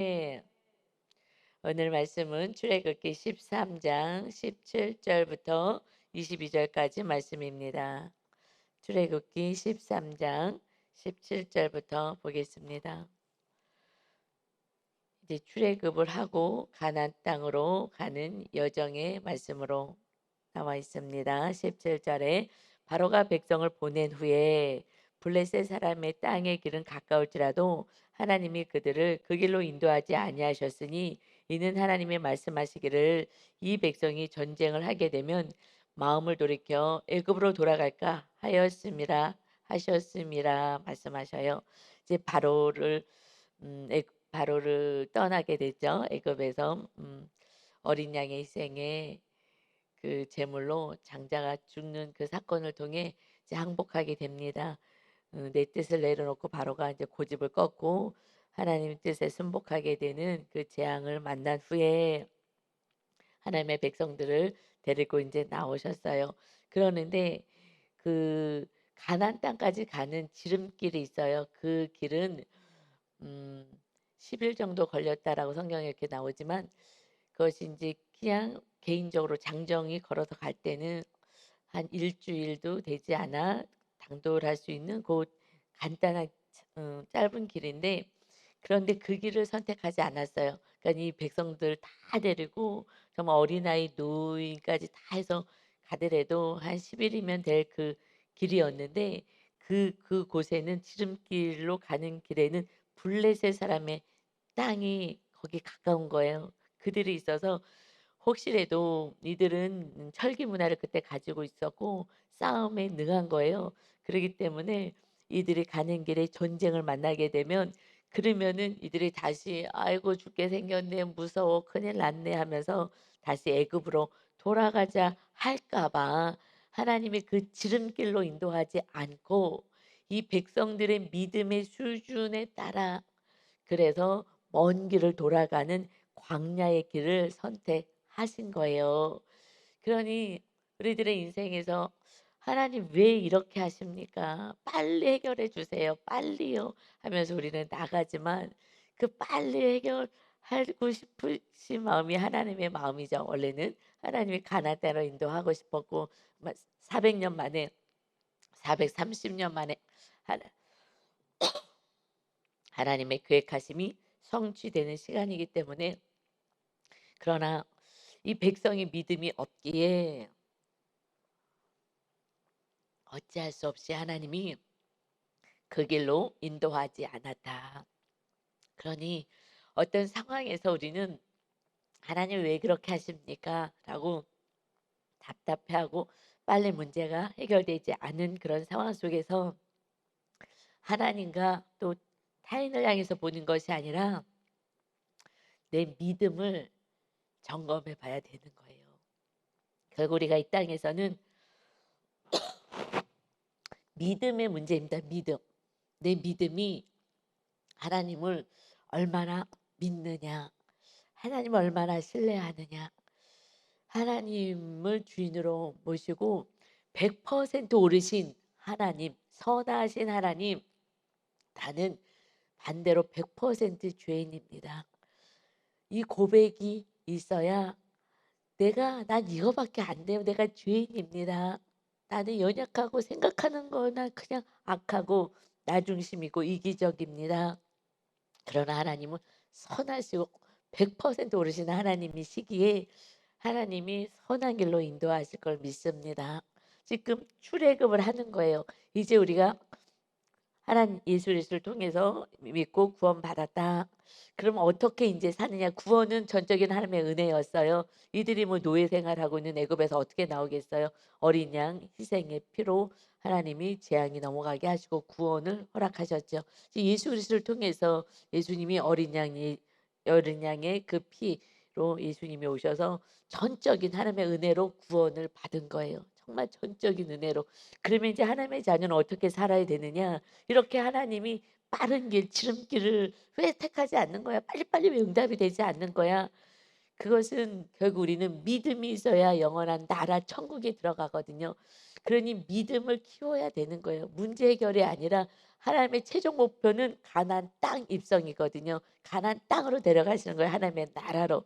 네. 오늘 말씀은 출애굽기 13장 17절부터 22절까지 말씀입니다. 출애굽기 13장 17절부터 보겠습니다. 이제 출애굽을 하고 가나안 땅으로 가는 여정의 말씀으로 나와 있습니다. 17절에 바로가 백성을 보낸 후에 블레셋 사람의 땅의 길은 가까울지라도 하나님이 그들을 그 길로 인도하지 아니하셨으니 이는 하나님의 말씀하시기를 이 백성이 전쟁을 하게 되면 마음을 돌이켜 애굽으로 돌아갈까 하였음이라 하셨음이라 말씀하셔요. 이제 바로를 떠나게 되죠. 애굽에서 어린 양의 희생에 그 제물로 장자가 죽는 그 사건을 통해 이제 항복하게 됩니다. 내 뜻을 내려놓고 바로가 이제 고집을 꺾고 하나님 뜻에 순복하게 되는 그 재앙을 만난 후에 하나님의 백성들을 데리고 이제 나오셨어요. 그러는데 그 가나안 땅까지 가는 지름길이 있어요. 그 길은 음 10일 정도 걸렸다라고 성경에 이렇게 나오지만 그것이 인제 그냥 개인적으로 장정이 걸어서 갈 때는 한 일 주일도 되지 않아 당도할 수 있는 간단한 짧은 길인데 그런데 그 길을 선택하지 않았어요. 그러니까 이 백성들 다 데리고 정말 어린아이 노인까지 다 해서 가더라도 한 10 일이면 될 그 길이었는데 그곳에는 지름길로 가는 길에는 블레셋 사람의 땅이 거기 가까운 거예요. 그들이 있어서 혹시라도 이들은 철기 문화를 그때 가지고 있었고 싸움에 능한 거예요. 그러기 때문에 이들이 가는 길에 전쟁을 만나게 되면 그러면은 이들이 다시 '아이고 죽게 생겼네. 무서워. 큰일 났네.' 하면서 다시 애굽으로 돌아가자 할까 봐 하나님이 그 지름길로 인도하지 않고 이 백성들의 믿음의 수준에 따라 그래서 먼 길을 돌아가는 광야의 길을 선택하신 거예요. 그러니 우리들의 인생에서 '하나님 왜 이렇게 하십니까? 빨리 해결해 주세요. 빨리요.' 하면서 우리는 나가지만 그 빨리 해결하고 싶으신 마음이 하나님의 마음이죠. 원래는 하나님이 가나안 땅으로 인도하고 싶었고 400년 만에 430년 만에 하나 하나님의 계획하심이 성취되는 시간이기 때문에 그러나 이 백성이 믿음이 없기에 어찌할 수 없이 하나님이 그 길로 인도하지 않았다. 그러니 어떤 상황에서 우리는 '하나님 왜 그렇게 하십니까?' 라고 답답해하고 빨리 문제가 해결되지 않은 그런 상황 속에서 하나님과 또 타인을 향해서 보는 것이 아니라 내 믿음을 점검해 봐야 되는 거예요. 결국 우리가 이 땅에서는 믿음의 문제입니다. 믿음. 내 믿음이 하나님을 얼마나 믿느냐, 하나님을 얼마나 신뢰하느냐, 하나님을 주인으로 모시고 100% 오르신 하나님, 선하신 하나님, 나는 반대로 100% 죄인입니다. 이 고백이 있어야 난 이거밖에 안 돼요. 내가 죄인입니다. 나는 연약하고 생각하는 거나 그냥 악하고 나 중심이고 이기적입니다. 그러나 하나님은 선하시고 100% 오르신 하나님이시기에 하나님이 선한 길로 인도하실 걸 믿습니다. 지금 출애굽을 하는 거예요. 이제 우리가 하나님 예수 그리스도를 통해서 믿고 구원받았다. 그럼 어떻게 인제 사느냐. 구원은 전적인 하나님의 은혜였어요. 이들이 뭐 노예 생활하고 있는 애굽에서 어떻게 나오겠어요. 어린 양 희생의 피로 하나님이 재앙이 넘어가게 하시고 구원을 허락하셨죠. 예수 그리스도를 통해서 예수님이 어린 양의 그 피로 예수님이 오셔서 전적인 하나님의 은혜로 구원을 받은 거예요. 정말 전적인 은혜로. 그러면 이제 하나님의 자녀는 어떻게 살아야 되느냐. 이렇게 하나님이 빠른 길, 지름길을 왜 택하지 않는 거야? 빨리빨리 왜 응답이 되지 않는 거야? 그것은 결국 우리는 믿음이 있어야 영원한 나라 천국에 들어가거든요. 그러니 믿음을 키워야 되는 거예요. 문제 해결이 아니라 하나님의 최종 목표는 가나안 땅 입성이거든요. 가나안 땅으로 데려가시는 거예요. 하나님의 나라로.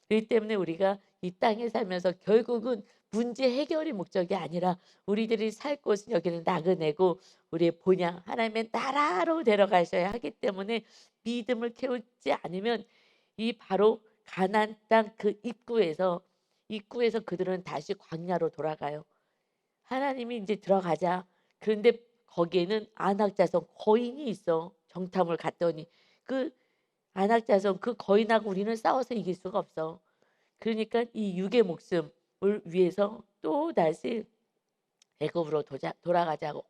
그렇기 때문에 우리가 이 땅에 살면서 결국은 문제 해결이 목적이 아니라 우리들이 살 곳은 여기는 나그네고 우리의 본향 하나님의 나라로 데려가셔야 하기 때문에 믿음을 키우지 않으면 이 바로 가나안 땅 그 입구에서 그들은 다시 광야로 돌아가요. 하나님이 이제 들어가자. 그런데 거기에는 안악 자손 거인이 있어. 정탐을 갔더니 그 안악 자손 그 거인하고 우리는 싸워서 이길 수가 없어. 그러니까 이 육의 목숨을 위해서 또다시 애굽으로 돌아가자고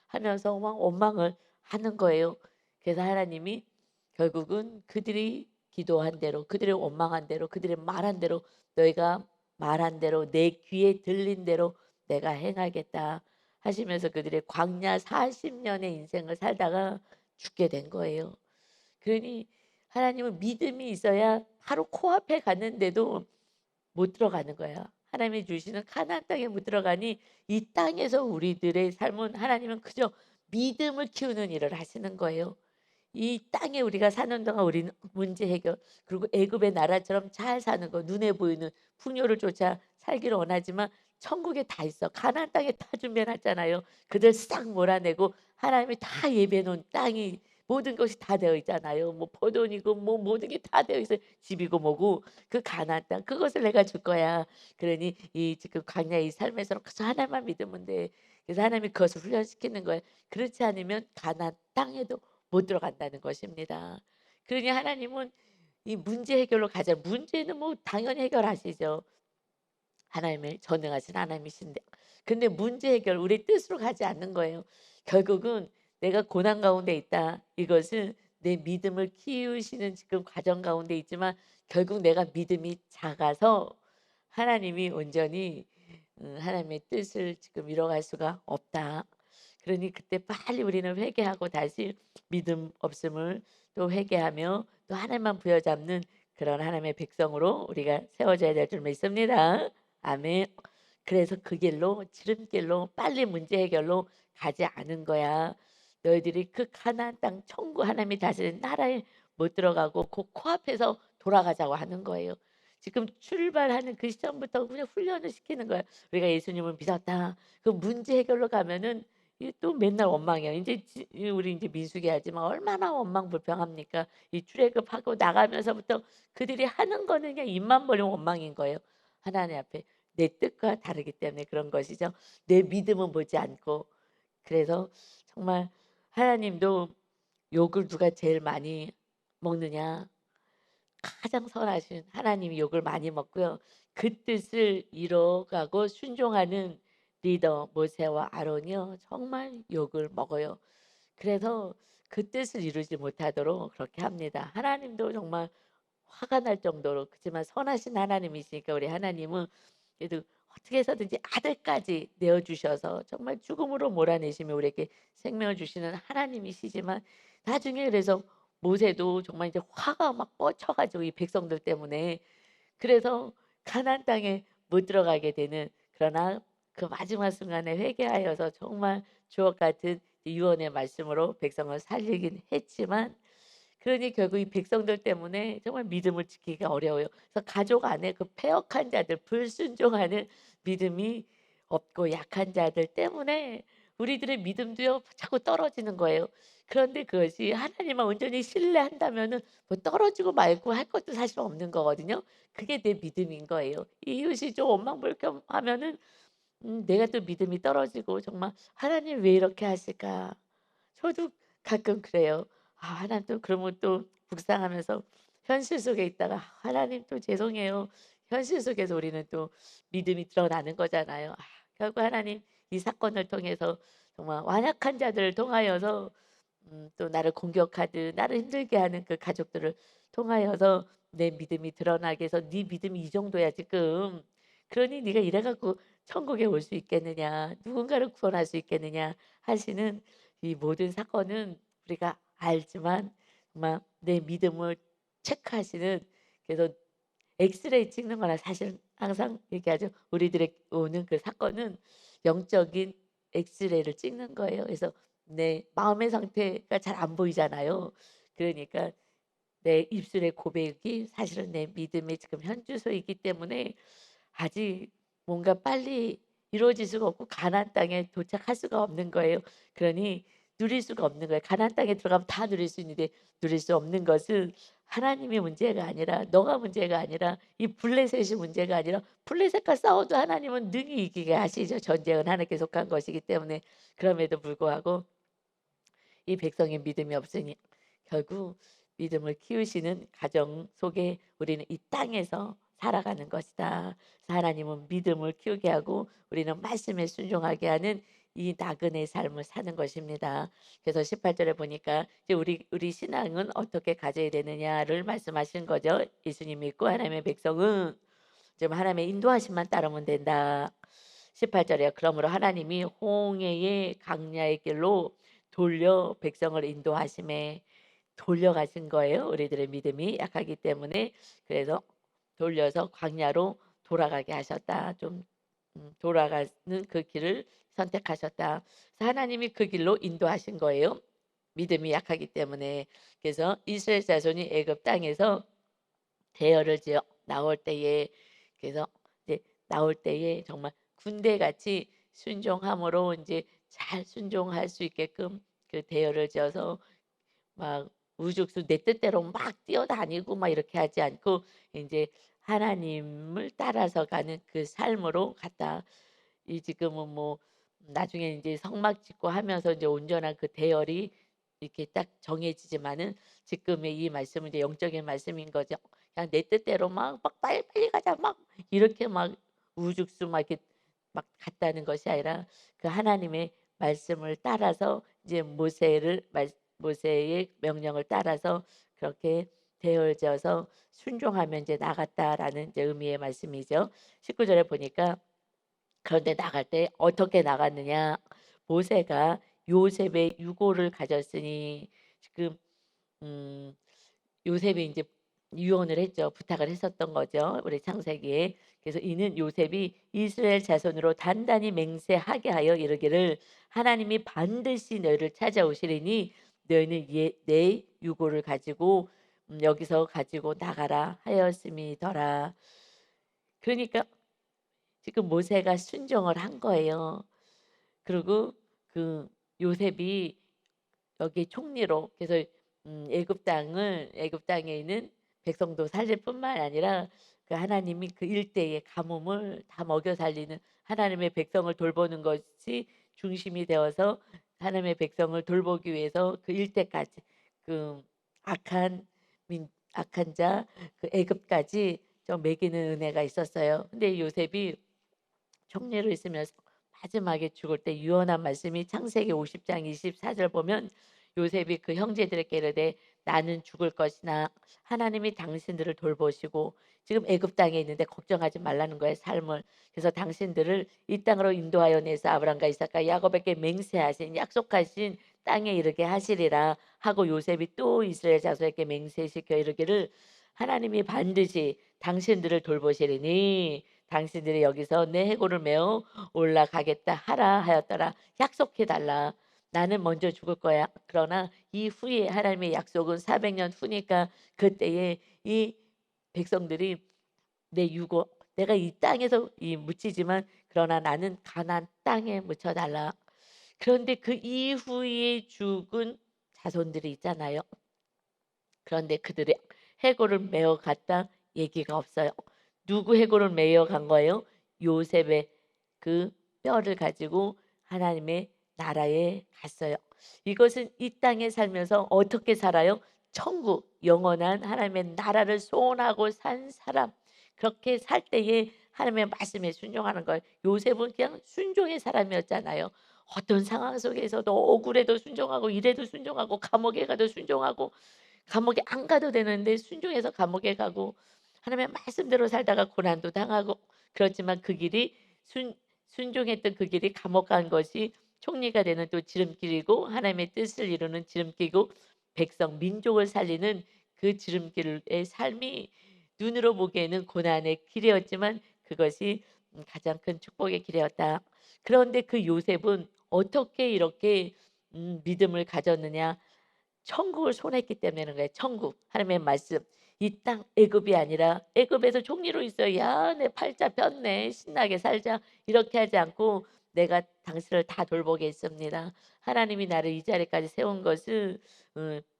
하면서 막 원망을 하는 거예요. 그래서 하나님이 결국은 그들이 기도한 대로, 그들의 원망한 대로, 그들의 말한 대로 너희가 말한 대로 내 귀에 들린 대로 내가 행하겠다 하시면서 그들의 광야 40년의 인생을 살다가 죽게 된 거예요. 그러니 하나님은 믿음이 있어야 바로 코앞에 갔는데도 못 들어가는 거야. 하나님이 주시는 가나안 땅에 못 들어가니 이 땅에서 우리들의 삶은 하나님은 그저 믿음을 키우는 일을 하시는 거예요. 이 땅에 우리가 사는 동안 우리는 문제 해결 그리고 애굽의 나라처럼 잘 사는 거 눈에 보이는 풍요를 쫓아 살기를 원하지만 천국에 다 있어. 가나안 땅에 다 준비해 놨잖아요. 그들 싹 몰아내고 하나님이 다 예비해 놓은 땅이 모든 것이 다 되어 있잖아요. 뭐 포도니고 뭐 모든 게 다 되어 있어요. 집이고 뭐고 그 가나안 땅 그것을 내가 줄 거야. 그러니 이 지금 광야 이 삶에서는 그저 하나님만 믿으면 돼. 그래서 하나님이 그것을 훈련시키는 거예요. 그렇지 않으면 가나안 땅에도 못 들어간다는 것입니다. 그러니 하나님은 이 문제 해결로 가자. 문제는 뭐 당연히 해결하시죠. 하나님의 전능하신 하나님이신데. 근데 문제 해결 우리 뜻으로 가지 않는 거예요. 결국은 내가 고난 가운데 있다. 이것은 내 믿음을 키우시는 지금 과정 가운데 있지만 결국 내가 믿음이 작아서 하나님이 온전히 하나님의 뜻을 지금 이뤄갈 수가 없다. 그러니 그때 빨리 우리는 회개하고 다시 믿음 없음을 또 회개하며 또 하나님만 부여잡는 그런 하나님의 백성으로 우리가 세워져야 될 줄 믿습니다. 아멘. 그래서 그 길로 지름길로 빨리 문제 해결로 가지 않은 거야. 너희들이 그 가나안 땅 천국 하나님이 다스리는 나라에 못 들어가고 그 코앞에서 돌아가자고 하는 거예요. 지금 출발하는 그 시점부터 그냥 훈련을 시키는 거야. 우리가 예수님을 믿었다. 그 문제 해결로 가면은 이 또 맨날 원망이야. 인제 우리 인제 민수기 알지만 얼마나 원망 불평합니까? 이 출애굽하고 나가면서부터 그들이 하는 거는 그냥 입만 벌리면 원망인 거예요. 하나님 앞에 내 뜻과 다르기 때문에 그런 것이죠. 내 믿음은 보지 않고. 그래서 정말 하나님도 욕을 누가 제일 많이 먹느냐? 가장 선하신 하나님이 욕을 많이 먹고요. 그 뜻을 이뤄가고 순종하는 리더 모세와 아론이요. 정말 욕을 먹어요. 그래서 그 뜻을 이루지 못하도록 그렇게 합니다. 하나님도 정말 화가 날 정도로 그렇지만 선하신 하나님이시니까 우리 하나님은 그래도 어떻게 해서든지 아들까지 내어 주셔서 정말 죽음으로 몰아내시며 우리에게 생명을 주시는 하나님이시지만 나중에 그래서 모세도 정말 이제 화가 막 뻗쳐 가지고 이 백성들 때문에 그래서 가나안 땅에 못 들어가게 되는 그러나 그 마지막 순간에 회개하여서 정말 주옥 같은 유언의 말씀으로 백성을 살리긴 했지만 그러니 결국 이 백성들 때문에 정말 믿음을 지키기가 어려워요. 그래서 가족 안에 그 패역한 자들, 불순종하는 믿음이 없고 약한 자들 때문에 우리들의 믿음도요 자꾸 떨어지는 거예요. 그런데 그것이 하나님만 온전히 신뢰한다면은 뭐 떨어지고 말고 할 것도 사실 없는 거거든요. 그게 내 믿음인 거예요. 이웃이 좀 원망불평하면은 내가 또 믿음이 떨어지고 정말 '하나님 왜 이렇게 하실까?' 저도 가끔 그래요. 아 하나님 또 그러면 또 묵상하면서 현실 속에 있다가 '하나님 또 죄송해요.' 현실 속에서 우리는 또 믿음이 드러나는 거잖아요. 아 결국 하나님 이 사건을 통해서 정말 완악한 자들을 통하여서 또 나를 공격하듯 나를 힘들게 하는 그 가족들을 통하여서 내 믿음이 드러나게 해서 "네 믿음이 이 정도야 지금. 그러니 네가 이래 갖고 천국에 올 수 있겠느냐. 누군가를 구원할 수 있겠느냐." 하시는 이 모든 사건은 우리가 알지만 정말 내 믿음을 체크하시는 그래서 엑스레이 찍는 거나 사실은 항상 얘기하죠. 우리들의 오는 그 사건은 영적인 엑스레이를 찍는 거예요. 그래서 내 마음의 상태가 잘 안 보이잖아요. 그러니까 내 입술의 고백이 사실은 내 믿음의 지금 현주소이기 때문에 아직 뭔가 빨리 이루어질 수가 없고 가나안 땅에 도착할 수가 없는 거예요. 그러니 누릴 수가 없는 거예요. 가나안 땅에 들어가면 다 누릴 수 있는데 누릴 수 없는 것은 하나님의 문제가 아니라 너가 문제가 아니라 이 블레셋이 문제가 아니라 블레셋과 싸워도 하나님은 능히 이기게 하시죠. 전쟁은 하나님께 속한 것이기 때문에. 그럼에도 불구하고 이 백성의 믿음이 없으니 결국 믿음을 키우시는 가정 속에 우리는 이 땅에서 살아가는 것이다. 그래서 하나님은 믿음을 키우게 하고 우리는 말씀에 순종하게 하는 이 나그네 삶을 사는 것입니다. 그래서 18절에 보니까 이제 우리 신앙은 어떻게 가져야 되느냐를 말씀하신 거죠. 예수님 믿고 하나님의 백성은 지금 하나님의 인도하심만 따르면 된다. 18절에 그러므로 하나님이 홍해의 강야의 길로 돌려 백성을 인도하심에 돌려가신 거예요. 우리들의 믿음이 약하기 때문에. 그래서 돌려서 광야로 돌아가게 하셨다. 좀 돌아가는 그 길을 선택하셨다. 그래서 하나님이 그 길로 인도하신 거예요. 믿음이 약하기 때문에. 그래서 이스라엘 자손이 애굽 땅에서 대열을 지어 나올 때에, 그래서 이제 나올 때에 정말 군대같이 순종함으로 이제 잘 순종할 수 있게끔 그 대열을 지어서 막 우죽순 내 뜻대로 막 뛰어다니고 막 이렇게 하지 않고 인제 하나님을 따라서 가는 그 삶으로 갔다. 이 지금은 뭐 나중에 인제 성막 짓고 하면서 이제 온전한 그 대열이 이렇게 딱 정해지지만은 지금의 이 말씀은 이제 영적인 말씀인 거죠. 그냥 내 뜻대로 막 "빨리빨리 가자." 막 이렇게 막 우죽순 막 이렇게 막 갔다는 것이 아니라 그 하나님의 말씀을 따라서 이제 모세의 명령을 따라서 그렇게 되어져서 순종하며 이제 나갔다라는 이제 의미의 말씀이죠. 19절에 보니까 그런데 나갈 때 어떻게 나갔느냐. 모세가 요셉의 유고를 가졌으니 지금 음 요셉이 인제 유언을 했죠. 부탁을 했었던 거죠, 우리 창세기에. 그래서 이는 요셉이 이스라엘 자손으로 단단히 맹세하게 하여 이르기를 하나님이 반드시 너희를 찾아오시리니 너희는 내 유고를 가지고 여기서 가지고 나가라 하였음이더라. 그러니까 지금 모세가 순종을 한 거예요. 그리고 그 요셉이 여기 총리로 그래서 애굽 땅에 있는 백성도 살릴 뿐만 아니라 그 하나님이 그 일대의 가뭄을 다 먹여 살리는 하나님의 백성을 돌보는 것이 중심이 되어서 하나님의 백성을 돌보기 위해서 그 일대까지 그 악한 악한 자 그 애굽까지 좀 먹이는 은혜가 있었어요. 근데 요셉이 총리로 있으면서 마지막에 죽을 때 유언한 말씀이 창세기 50장 24절 보면 요셉이 그 형제들에게 이르되 나는 죽을 것이나 하나님이 당신들을 돌보시고 지금 애굽 땅에 있는데 걱정하지 말라는 거예요, 삶을. 그래서 당신들을 이 땅으로 인도하여 내서 아브람과 이삭과 야곱에게 맹세하신 약속하신 땅에 이르게 하시리라 하고 요셉이 또 이스라엘 자손에게 맹세시켜 이르기를 하나님이 반드시 당신들을 돌보시리니 당신들이 여기서 내 해골을 메어 올라가겠다 하라 하였더라. 약속해 달라. 나는 먼저 죽을 거야. 그러나 이후에 하나님의 약속은 400년 후니까 그때에 이 백성들이 내 유고 내가 이 땅에서 이 묻히지만 그러나 나는 가나안 땅에 묻혀 달라. 그런데 그 이후에 죽은 자손들이 있잖아요. 그런데 그들의 해골을 메어 갔다 얘기가 없어요. 누구 해골을 메어 간 거예요? 요셉의 그 뼈를 가지고 하나님의 나라에 갔어요. 이것은 이 땅에 살면서 어떻게 살아요? 천국, 영원한 하나님의 나라를 소원하고 산 사람. 그렇게 살 때에 하나님의 말씀에 순종하는 거예요. 요셉은 그냥 순종의 사람이었잖아요. 어떤 상황 속에서도 억울해도 순종하고 이래도 순종하고 감옥에 가도 순종하고 감옥에 안 가도 되는데 순종해서 감옥에 가고 하나님의 말씀대로 살다가 고난도 당하고 그렇지만 그 길이 순종했던 그 길이 감옥 간 것이 총리가 되는 또 지름길이고 하나님의 뜻을 이루는 지름길이고 백성 민족을 살리는 그 지름길의 삶이 눈으로 보기에는 고난의 길이었지만 그것이 가장 큰 축복의 길이었다. 그런데 그 요셉은 어떻게 이렇게 믿음을 가졌느냐? 천국을 손했기 때문에 그런 거예요. 천국. 하나님의 말씀. 이 땅 애굽이 아니라 애굽에서 종리로 있어. 야, 내 팔자 폈네. 신나게 살자. 이렇게 하지 않고 내가 당신을 다 돌보겠습니다. 하나님이 나를 이 자리까지 세운 것은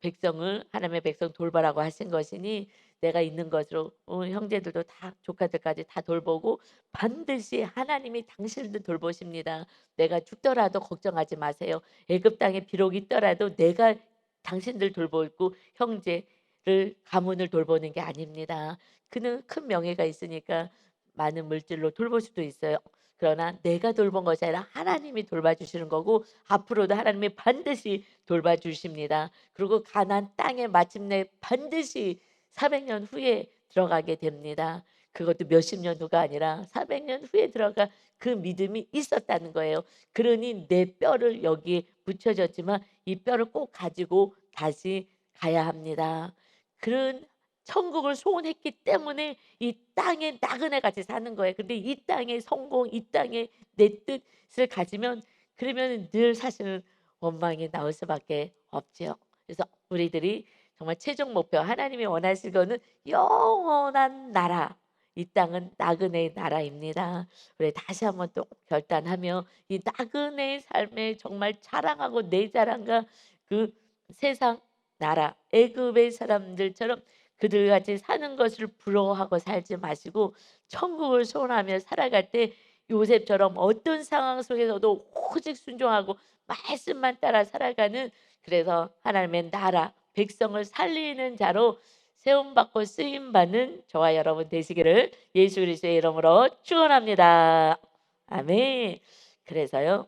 백성을 하나님의 백성 돌보라고 하신 것이니 내가 있는 것으로 형제들도 다 조카들까지 다 돌보고 반드시 하나님이 당신을 돌보십니다. 내가 죽더라도 걱정하지 마세요. 애굽 땅에 비록 있더라도 내가 당신들 돌보고 형제를 가문을 돌보는 게 아닙니다. 그는 큰 명예가 있으니까 많은 물질로 돌볼 수도 있어요. 그러나 내가 돌본 것이 아니라 하나님이 돌봐주시는 거고 앞으로도 하나님이 반드시 돌봐주십니다. 그리고 가나안 땅에 마침내 반드시 400년 후에 들어가게 됩니다. 그것도 몇십 년 후가 아니라 400년 후에 들어가 그 믿음이 있었다는 거예요. 그러니 내 뼈를 여기에 묻혀졌지만 이 뼈를 꼭 가지고 다시 가야 합니다. 그런 천국을 소원했기 때문에 이 땅에 나그네 같이 사는 거예요. 근데 이 땅의 성공, 이 땅에 내 뜻을 가지면 그러면 늘 사실은 원망이 나올 수밖에 없지요. 그래서 우리들이 정말 최종 목표 하나님이 원하실 거는 영원한 나라. 이 땅은 나그네의 나라입니다. 우리 다시 한번 또 결단하며 이 나그네의 삶에 정말 자랑하고 내 자랑과 그 세상 나라 애굽의 사람들처럼 그들같이 사는 것을 부러워하고 살지 마시고 천국을 소원하며 살아갈 때 요셉처럼 어떤 상황 속에서도 오직 순종하고 말씀만 따라 살아가는 그래서 하나님의 나라 백성을 살리는 자로 세움받고 쓰임받는 저와 여러분 되시기를 예수 그리스도의 이름으로 축원합니다. 아멘. 그래서요.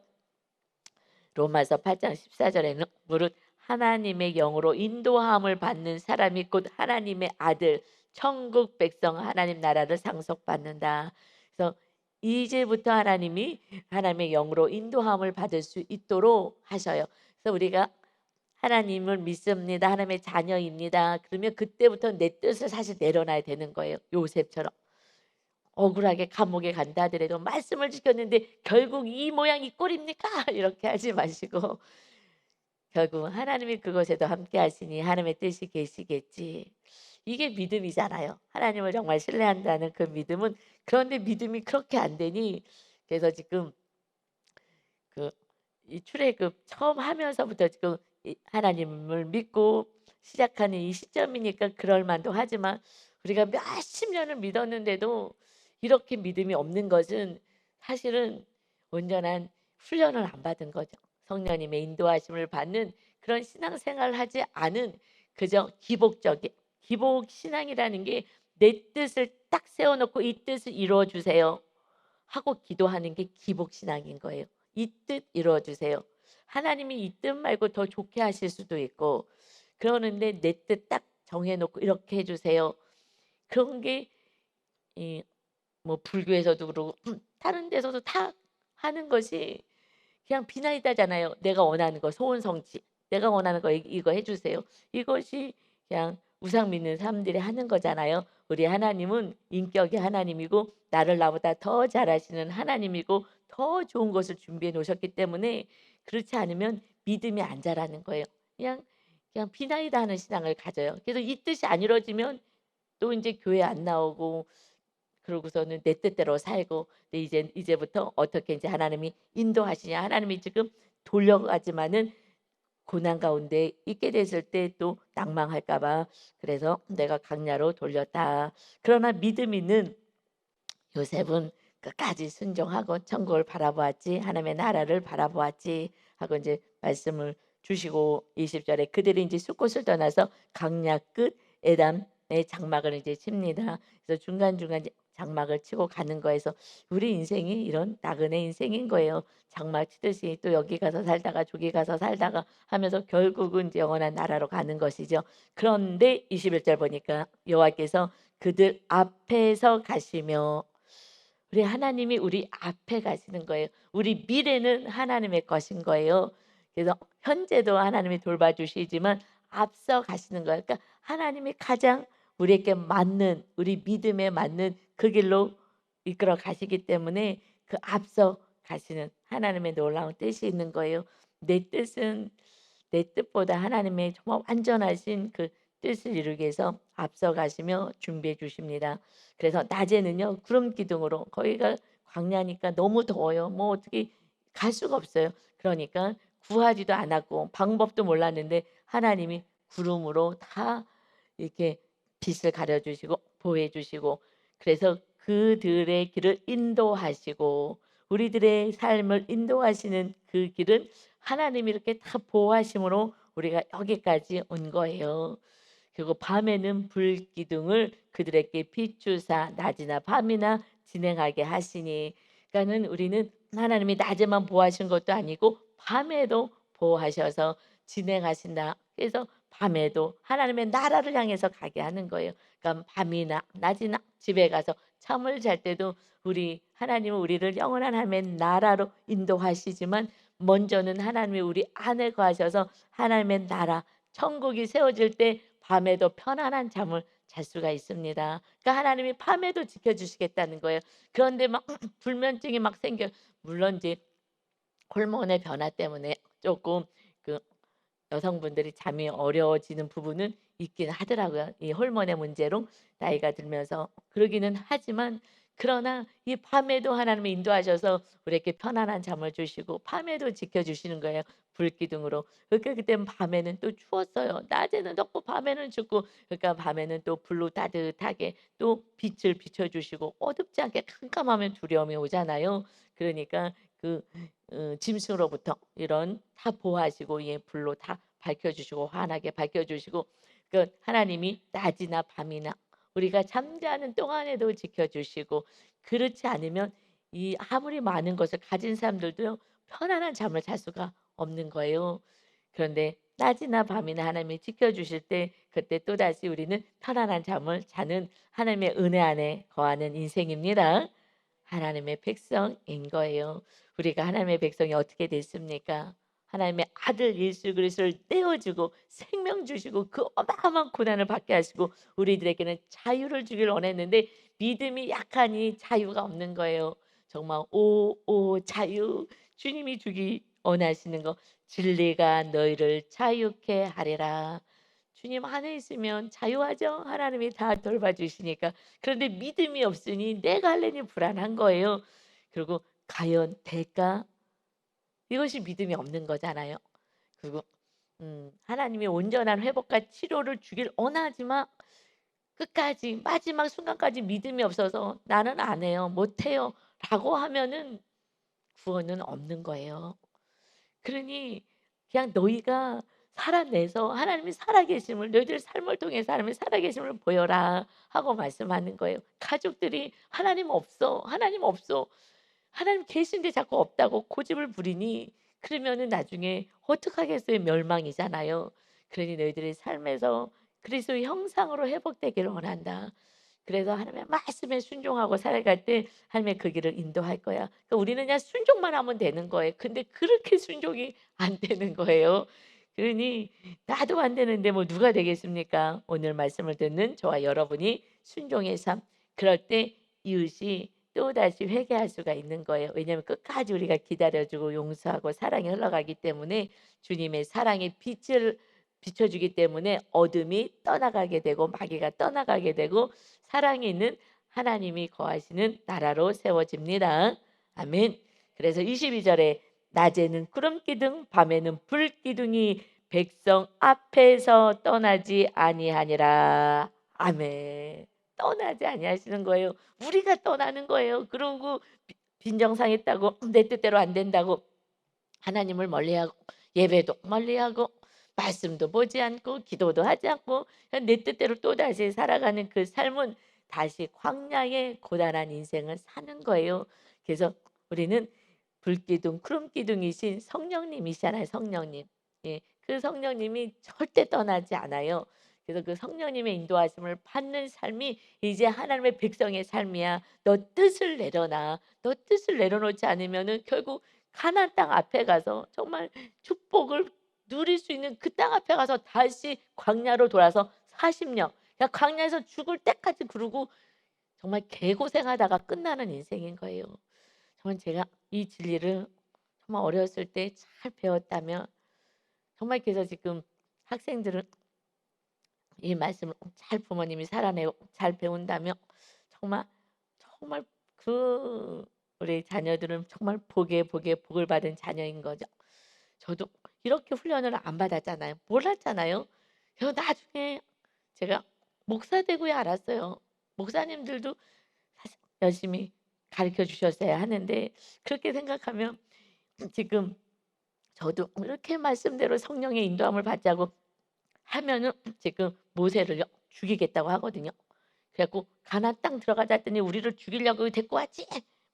로마서 8장 14절에는 무릇 하나님의 영으로 인도함을 받는 사람이 곧 하나님의 아들 천국 백성 하나님 나라를 상속받는다. 그래서 이제부터 하나님이 하나님의 영으로 인도함을 받을 수 있도록 하셔요. 그래서 우리가 하나님을 믿습니다. 하나님의 자녀입니다. 그러면 그때부터 내 뜻을 사실 내려놔야 되는 거예요. 요셉처럼. 억울하게 감옥에 간다 하더라도 말씀을 지켰는데 결국 이 모양 이 꼴입니까? 이렇게 하지 마시고 결국 하나님이 그것에도 함께 하시니 하나님의 뜻이 계시겠지. 이게 믿음이잖아요. 하나님을 정말 신뢰한다는 그 믿음은 그런데 믿음이 그렇게 안 되니 그래서 지금 그 이 출애굽 처음 하면서부터 지금 이 하나님을 믿고 시작하는 이 시점이니까 그럴 만도 하지만 우리가 몇십 년을 믿었는데도 이렇게 믿음이 없는 것은 사실은 온전한 훈련을 안 받은 거죠. 성령님의 인도하심을 받는 그런 신앙생활을 하지 않은 그저 기복적인 기복 신앙이라는 게 내 뜻을 딱 세워놓고 이 뜻을 이루어 주세요 하고 기도하는 게 기복 신앙인 거예요. 이 뜻 이루어 주세요. 하나님이 이 뜻 말고 더 좋게 하실 수도 있고 그러는데 내 뜻 딱 정해 놓고 이렇게 해 주세요. 그런 게 뭐 불교에서도 그러고 다른 데서도 다 하는 것이 그냥 비나이다잖아요. 내가 원하는 거 소원 성취. 내가 원하는 거 이거 해 주세요. 이것이 그냥 우상 믿는 사람들이 하는 거잖아요. 우리 하나님은 인격의 하나님이고 나를 나보다 더 잘하시는 하나님이고 더 좋은 것을 준비해 놓으셨기 때문에 그렇지 않으면 믿음이 안 자라는 거예요. 그냥 비나이다 하는 신앙을 가져요. 그래서 이 뜻이 안 이루어지면 또 이제 교회 안 나오고 그러고서는 내 뜻대로 살고 근데 이제부터 어떻게 이제 하나님이 인도하시냐 하나님이 지금 돌려가지만은 고난 가운데 있게 됐을 때 또 낭망할까 봐 그래서 내가 강야로 돌렸다. 그러나 믿음 있는 요셉은 끝까지 순종하고 천국을 바라보았지 하나님의 나라를 바라보았지 하고 이제 말씀을 주시고 20절에 그들이 이제 숫곳을 떠나서 강야 끝 에담의 장막을 이제 칩니다. 그래서 중간중간 이제 장막을 치고 가는 거에서 우리 인생이 이런 나그네 인생인 거예요. 장막 치듯이 또 여기 가서 살다가 저기 가서 살다가 하면서 결국은 이제 영원한 나라로 가는 것이죠. 그런데 21절 보니까 여호와께서 그들 앞에서 가시며 우리 하나님이 우리 앞에 가시는 거예요. 우리 미래는 하나님의 것인 거예요. 그래서 현재도 하나님이 돌봐주시지만 앞서 가시는 거예요. 그러니까 하나님이 가장 우리에게 맞는 우리 믿음에 맞는 그 길로 이끌어 가시기 때문에 그 앞서 가시는 하나님의 놀라운 뜻이 있는 거예요. 내 뜻은 내 뜻보다 하나님의 정말 완전하신 그 뜻을 이루기 위해서 앞서 가시며 준비해 주십니다. 그래서 낮에는요 구름 기둥으로 거기가 광야니까 너무 더워요. 뭐 어떻게 갈 수가 없어요. 그러니까 구하지도 않았고 방법도 몰랐는데 하나님이 구름으로 다 이렇게 빛을 가려 주시고 보호해 주시고 그래서 그들의 길을 인도하시고 우리들의 삶을 인도하시는 그 길은 하나님이 이렇게 다 보호하심으로 우리가 여기까지 온 거예요. 그리고 밤에는 불기둥을 그들에게 비추사 낮이나 밤이나 진행하게 하시니 그러니까는 우리는 하나님이 낮에만 보호하신 것도 아니고 밤에도 보호하셔서 진행하신다. 그래서 밤에도 하나님의 나라를 향해서 가게 하는 거예요. 그러니까 밤이나 낮이나 집에 가서 잠을 잘 때도 우리 하나님은 우리를 영원한 하나님의 나라로 인도하시지만 먼저는 하나님이 우리 안에 거하셔서 하나님의 나라 천국이 세워질 때 밤에도 편안한 잠을 잘 수가 있습니다. 그러니까 하나님이 밤에도 지켜주시겠다는 거예요. 그런데 막 불면증이 막 생겨 물론 이제 호르몬의 변화 때문에 조금 그 여성분들이 잠이 어려워지는 부분은 있긴 하더라고요. 이 호르몬의 문제로 나이가 들면서 그러기는 하지만 그러나 이 밤에도 하나님이 인도하셔서 우리에게 편안한 잠을 주시고 밤에도 지켜주시는 거예요. 불기둥으로. 그러니까 그때는 밤에는 또 추웠어요. 낮에는 덥고 밤에는 춥고 그러니까 밤에는 또 불로 따뜻하게 또 빛을 비춰주시고 어둡지 않게 깜깜하면 두려움이 오잖아요. 그러니까 그 짐승으로부터 이런 다 보호하시고 예 불로 다 밝혀 주시고 환하게 밝혀 주시고 그 하나님이 낮이나 밤이나 우리가 잠자는 동안에도 지켜 주시고 그렇지 않으면 이 아무리 많은 것을 가진 사람들도요 편안한 잠을 잘 수가 없는 거예요. 그런데 낮이나 밤이나 하나님이 지켜 주실 때 그때 또다시 우리는 편안한 잠을 자는 하나님의 은혜 안에 거하는 인생입니다. 하나님의 백성인 거예요. 우리가 하나님의 백성이 어떻게 됐습니까? 하나님의 아들 예수 그리스도를 떼어 주고 생명 주시고 그 어마어마한 고난을 받게 하시고 우리들에게는 자유를 주길 원했는데 믿음이 약하니 자유가 없는 거예요. 정말 오 자유 주님이 주기 원하시는 거 진리가 너희를 자유케 하리라. 주님 안에 있으면 자유하죠. 하나님이 다 돌봐주시니까. 그런데 믿음이 없으니 내가 할래니 불안한 거예요. 그리고 과연 될까? 이것이 믿음이 없는 거잖아요. 그리고 하나님이 온전한 회복과 치료를 주길 원하지만 끝까지 마지막 순간까지 믿음이 없어서 "나는 안 해요. 못 해요." 라고 하면은 구원은 없는 거예요. 그러니 그냥 너희가 살아내서 하나님이 살아계심을 너희들 삶을 통해서 하나님이 살아계심을 보여라 하고 말씀하는 거예요. 가족들이 "하나님 없어. 하나님 없어." 하나님 계신데 자꾸 없다고 고집을 부리니 그러면은 나중에 어떡하겠어요. 멸망이잖아요. 그러니 너희들의 삶에서 그리스도의 형상으로 회복되기를 원한다. 그래서 하나님의 말씀에 순종하고 살아갈 때 하나님의 그 길을 인도할 거야. 그러니까 우리는 그냥 순종만 하면 되는 거예요. 근데 그렇게 순종이 안 되는 거예요. 그러니 나도 안 되는데 뭐 누가 되겠습니까? 오늘 말씀을 듣는 저와 여러분이 순종의 삶. 그럴 때 이웃이 또다시 회개할 수가 있는 거예요. 왜냐하면 끝까지 우리가 기다려주고 용서하고 사랑이 흘러가기 때문에 주님의 사랑의 빛을 비춰주기 때문에 어둠이 떠나가게 되고 마귀가 떠나가게 되고 사랑이 있는 하나님이 거하시는 나라로 세워집니다. 아멘. 그래서 22절에 낮에는 구름기둥 밤에는 불기둥이 백성 앞에서 떠나지 아니하니라. 아멘. 떠나지 아니하시는 거예요. 우리가 떠나는 거예요. 그러고 빈정상했다고 내 뜻대로 안 된다고 하나님을 멀리하고 예배도 멀리하고 말씀도 보지 않고 기도도 하지 않고 그냥 내 뜻대로 또다시 살아가는 그 삶은 다시 광야의 고단한 인생을 사는 거예요. 그래서 우리는 불기둥, 구름기둥이신 성령님이시잖아요, 성령님. 예, 그 성령님이 절대 떠나지 않아요. 그래서 그 성령님의 인도하심을 받는 삶이 이제 하나님의 백성의 삶이야. 너 뜻을 내려놔. 너 뜻을 내려놓지 않으면은 결국 가나안 땅 앞에 가서 정말 축복을 누릴 수 있는 그 땅 앞에 가서 다시 광야로 돌아서 40년 그냥 광야에서 죽을 때까지 그러고 정말 개고생하다가 끝나는 인생인 거예요. 정말 제가 이 진리를 정말 어렸을 때 잘 배웠다면 정말 그래서 지금 학생들은 이 말씀을 잘 부모님이 살아내고 잘 배운다면 정말 정말 그 우리 자녀들은 정말 복에 복을 받은 자녀인 거죠. 저도 이렇게 훈련을 안 받았잖아요. 몰랐잖아요. 그래서 나중에 제가 목사 되고야 알았어요. 목사님들도 사실 열심히 가르쳐 주셨어야 하는데 그렇게 생각하면 지금 저도 이렇게 말씀대로 성령의 인도함을 받자고 하면은 지금 모세를요 죽이겠다고 하거든요. 그래 갖고 "가나안 땅 들어가자." 했더니 "우리를 죽이려고 데리고 왔지?"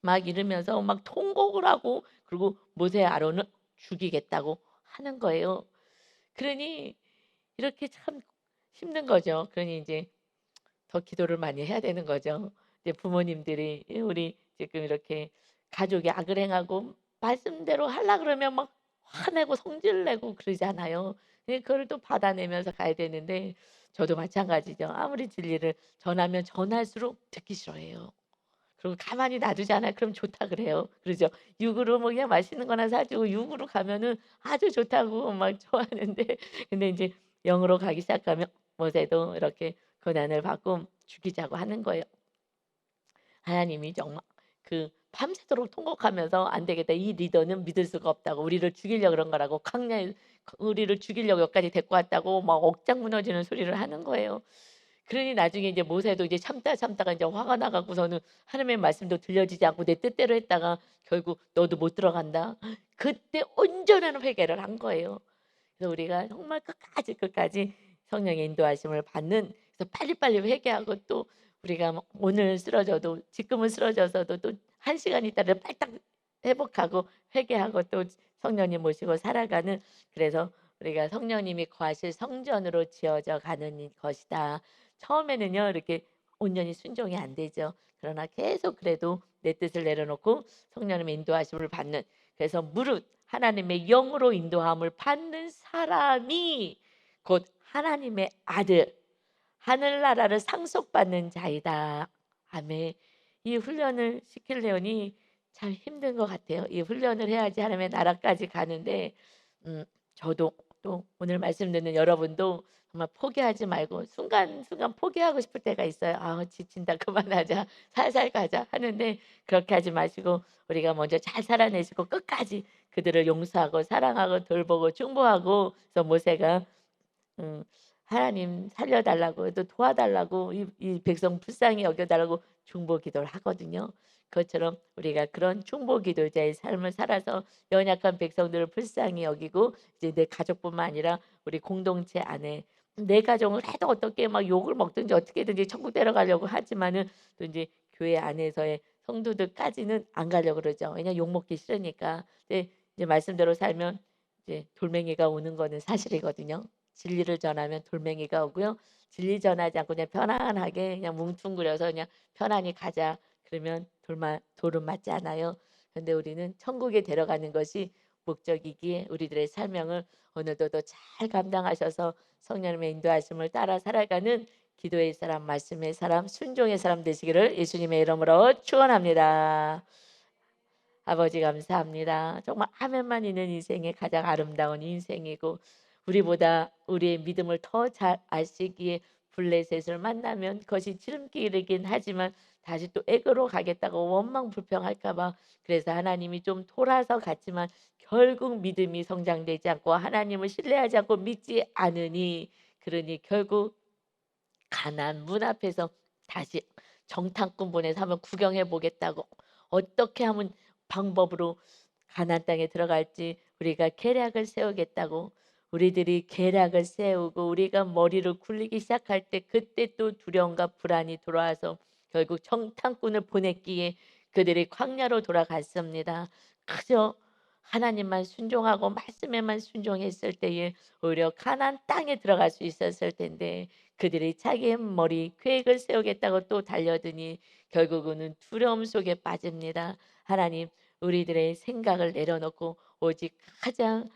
막 이러면서 막 통곡을 하고 그리고 모세 아론을 죽이겠다고 하는 거예요. 그러니 이렇게 참 힘든 거죠. 그러니 이제 더 기도를 많이 해야 되는 거죠. 이제 부모님들이 우리 지금 이렇게 가족이 악을 행하고 말씀대로 하려 그러면 막 화내고 성질 내고 그러잖아요. 근데 그걸 또 받아내면서 가야 되는데 저도 마찬가지죠. 아무리 진리를 전하면 전할수록 듣기 싫어해요. 그리고 가만히 놔두잖아요. 그럼 좋다 그래요. 그러죠. 육으로 뭐 그냥 맛있는 거나 사 주고 육으로 가면은 아주 좋다고 막 좋아하는데 근데 인제 영으로 가기 시작하면 모세도 이렇게 고난을 받고 죽이자고 하는 거예요. 하나님이 정말 그 밤새도록 통곡하면서 "안 되겠다. 이 리더는 믿을 수가 없다고. 우리를 죽이려고 그런 거라고. 광야에 우리를 죽이려고 여기까지 데리고 왔다고." 막 억장 무너지는 소리를 하는 거예요. 그러니 나중에 이제 모세도 이제 참다가 인제 화가 나 갖고서는 하나님의 말씀도 들려지지 않고 내 뜻대로 했다가 결국 "너도 못 들어간다." 그때 온전한 회개를 한 거예요. 그래서 우리가 정말 끝까지 성령의 인도하심을 받는 그래서 빨리빨리 회개하고 또 우리가 뭐 오늘 쓰러져도 지금은 쓰러져서도 또 한 시간 있다가 빨딱 회복하고 회개하고 또 성령님 모시고 살아가는 그래서 우리가 성령님이 거하실 성전으로 지어져 가는 것이다. 처음에는요 이렇게 온전히 순종이 안 되죠. 그러나 계속 그래도 내 뜻을 내려놓고 성령님의 인도하심을 받는 그래서 무릇 하나님의 영으로 인도함을 받는 사람이 곧 하나님의 아들 하늘나라를 상속받는 자이다. 아멘. 이 훈련을 시키려니 참 힘든 것 같아요. 이 훈련을 해야지 하나님의 나라까지 가는데 저도 또 오늘 말씀 듣는 여러분도 정말 포기하지 말고 순간순간 포기하고 싶을 때가 있어요. '아 지친다. 그만하자. 살살 가자.' 하는데 그렇게 하지 마시고 우리가 먼저 잘 살아내시고 끝까지 그들을 용서하고 사랑하고 돌보고 중보하고 그래서 모세가 음 하나님 살려 달라고 또 도와달라고 이 백성 불쌍히 여겨 달라고 중보 기도를 하거든요. 그것처럼 우리가 그런 중보 기도자의 삶을 살아서 연약한 백성들을 불쌍히 여기고 이제 내 가족뿐만 아니라 우리 공동체 안에 내 가정을 해도 어떻게 막 욕을 먹든지 어떻게든지 천국 데려가려고 하지만은 또 인제 교회 안에서의 성도들까지는 안 가려고 그러죠. 왜냐면 욕 먹기 싫으니까. 근데 이제 말씀대로 살면 이제 돌멩이가 오는 거는 사실이거든요. 진리를 전하면 돌멩이가 오고요. 진리 전하지 않고 그냥 편안하게 그냥 뭉뚱그려서 그냥 편안히 가자. 그러면 돌은 맞지 않아요. 근데 우리는 천국에 데려가는 것이 목적이기에 우리들의 사명을 오늘도 더 잘 감당하셔서 성령님의 인도하심을 따라 살아가는 기도의 사람, 말씀의 사람, 순종의 사람 되시기를 예수님의 이름으로 축원합니다. 아버지 감사합니다. 정말 아멘만 있는 인생이 가장 아름다운 인생이고 우리보다 우리의 믿음을 더 잘 아시기에 블레셋을 만나면 그것이 지름길이긴 하지만 다시 또 애굽으로 가겠다고 원망 불평할까 봐 그래서 하나님이 좀 돌아서 갔지만 결국 믿음이 성장되지 않고 하나님을 신뢰하지 않고 믿지 않으니 그러니 결국 가나안 문 앞에서 다시 정탐꾼 보내서 한번 구경해 보겠다고 어떻게 하면 방법으로 가나안 땅에 들어갈지 우리가 계략을 세우겠다고 우리들이 계략을 세우고 우리가 머리를 굴리기 시작할 때 그때 또 두려움과 불안이 돌아와서 결국 정탐꾼을 보냈기에 그들이 광야로 돌아갔습니다. 그저 하나님만 순종하고 말씀에만 순종했을 때에 오히려 가나안 땅에 들어갈 수 있었을 텐데 그들이 자기의 머리 계획을 세우겠다고 또 달려드니 결국은 두려움 속에 빠집니다. 하나님 우리들의 생각을 내려놓고 오직 가장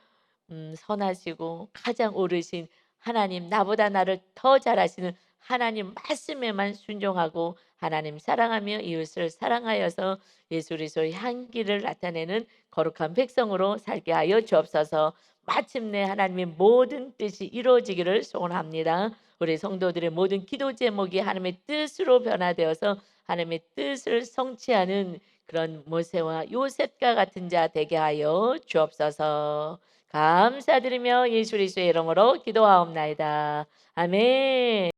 선하시고 가장 옳으신 하나님 나보다 나를 더 잘 아시는 하나님 말씀에만 순종하고 하나님 사랑하며 이웃을 사랑하여서 예수 그리스도의 향기를 나타내는 거룩한 백성으로 살게 하여 주옵소서. 마침내 하나님의 모든 뜻이 이루어지기를 소원합니다. 우리 성도들의 모든 기도 제목이 하나님의 뜻으로 변화되어서 하나님의 뜻을 성취하는 그런 모세와 요셉과 같은 자 되게 하여 주옵소서. 감사드리며 예수 그리스도의 이름으로 기도하옵나이다. 아멘.